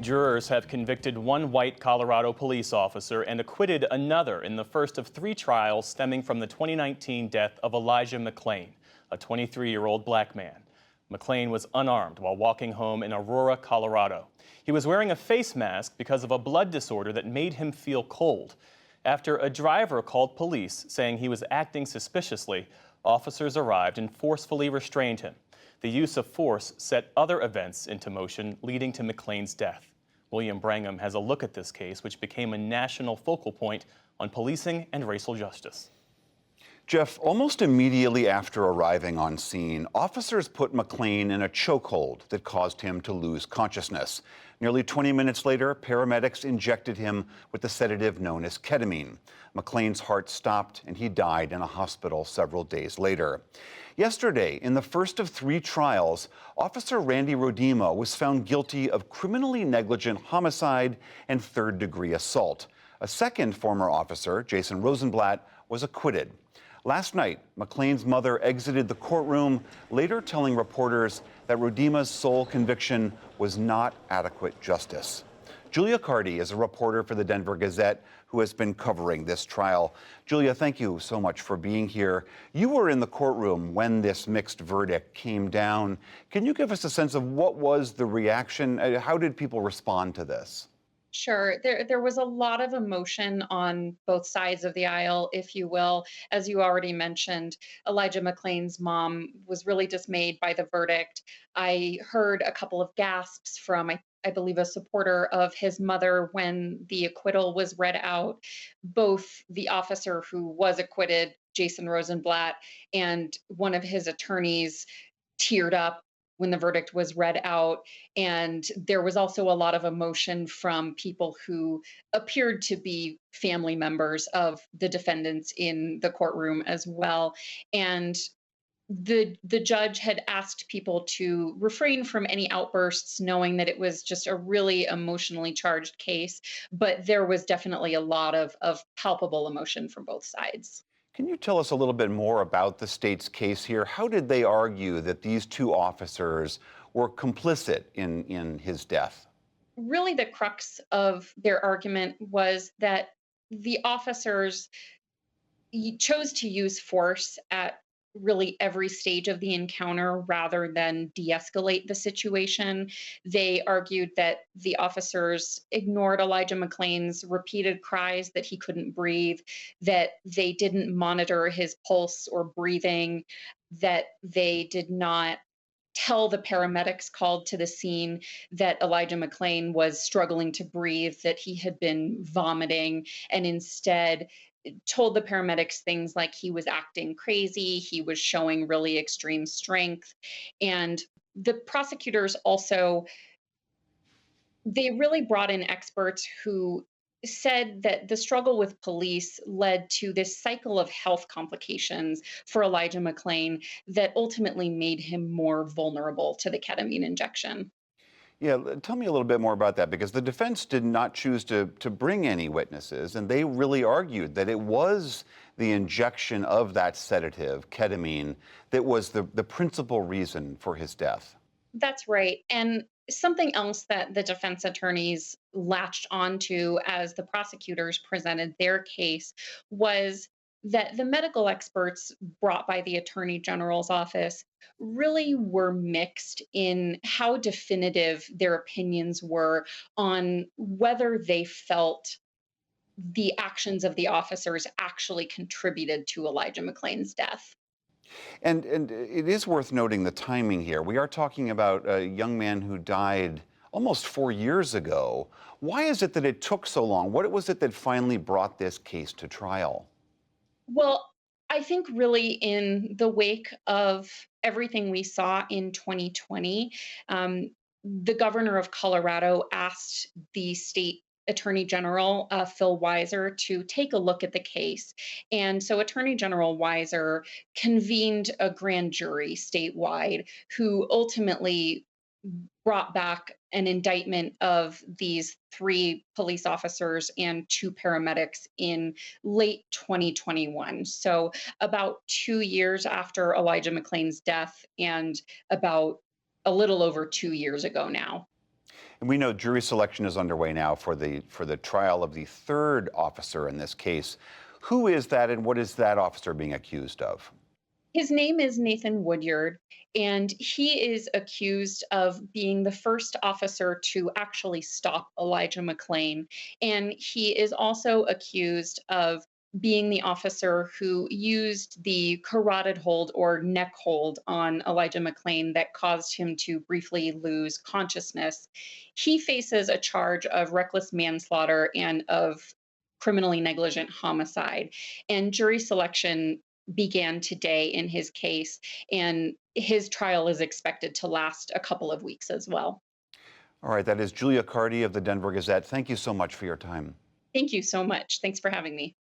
Jurors have convicted one white Colorado police officer and acquitted another in the first of three trials stemming from the 2019 death of Elijah McClain, a 23-year-old black man. McClain was unarmed while walking home in Aurora, Colorado. He was wearing a face mask because of a blood disorder that made him feel cold. After a driver called police saying he was acting suspiciously, officers arrived and forcefully restrained him. The use of force set other events into motion, leading to McClain's death. William Brangham has a look at this case, which became a national focal point on policing and racial justice. Jeff, almost immediately after arriving on scene, officers put McClain in a chokehold that caused him to lose consciousness. Nearly 20 minutes later, paramedics injected him with the sedative known as ketamine. McClain's heart stopped and he died in a hospital several days later. Yesterday, in the first of three trials, Officer Randy Rodema was found guilty of criminally negligent homicide and third-degree assault. A second former officer, Jason Rosenblatt, was acquitted. Last night, McClain's mother exited the courtroom, later telling reporters that Rodema's sole conviction was not adequate justice. Julia Carty is a reporter for the Denver Gazette who has been covering this trial. Julia, thank you so much for being here. You were in the courtroom when this mixed verdict came down. Can you give us a sense of what was the reaction? How did people respond to this? Sure. There was a lot of emotion on both sides of the aisle, if you will. As you already mentioned, Elijah McClain's mom was really dismayed by the verdict. I heard a couple of gasps from, I believe, a supporter of his mother when the acquittal was read out. Both the officer who was acquitted, Jason Rosenblatt, and one of his attorneys teared up when the verdict was read out. And there was also a lot of emotion from people who appeared to be family members of the defendants in the courtroom as well. And the judge had asked people to refrain from any outbursts, knowing that it was just a really emotionally charged case. But there was definitely a lot of palpable emotion from both sides. Can you tell us a little bit more about the state's case here? How did they argue that these two officers were complicit in his death? Really, the crux of their argument was that the officers chose to use force at really every stage of the encounter rather than de escalate the situation. They argued that the officers ignored Elijah McClain's repeated cries that he couldn't breathe, that they didn't monitor his pulse or breathing, that they did not tell the paramedics called to the scene that Elijah McClain was struggling to breathe, that he had been vomiting, and instead told the paramedics things like he was acting crazy, he was showing really extreme strength. And the prosecutors also, they really brought in experts who said that the struggle with police led to this cycle of health complications for Elijah McClain that ultimately made him more vulnerable to the ketamine injection. Yeah, tell me a little bit more about that because the defense did not choose to bring any witnesses, and they really argued that it was the injection of that sedative, ketamine, that was the principal reason for his death. That's right. And something else that the defense attorneys latched onto as the prosecutors presented their case was that the medical experts brought by the attorney general's office really were mixed in how definitive their opinions were on whether they felt the actions of the officers actually contributed to Elijah McClain's death. And it is worth noting the timing here. We are talking about a young man who died almost 4 years ago. Why is it that it took so long? What was it that finally brought this case to trial? Well, I think really in the wake of everything we saw in 2020, the governor of Colorado asked the state attorney general, Phil Weiser, to take a look at the case. And so Attorney General Weiser convened a grand jury statewide who ultimately brought back an indictment of these three police officers and two paramedics in late 2021. So, about 2 years after Elijah McClain's death, and about a little over 2 years ago now. And we know jury selection is underway now for the trial of the third officer in this case. Who is that, and what is that officer being accused of? His name is Nathan Woodyard, and he is accused of being the first officer to actually stop Elijah McClain. And he is also accused of being the officer who used the carotid hold or neck hold on Elijah McClain that caused him to briefly lose consciousness. He faces a charge of reckless manslaughter and of criminally negligent homicide. And jury selection began today in his case, and his trial is expected to last a couple of weeks as well. All right, that is Julia Carty of the Denver Gazette. Thank you so much for your time. Thank you so much. Thanks for having me.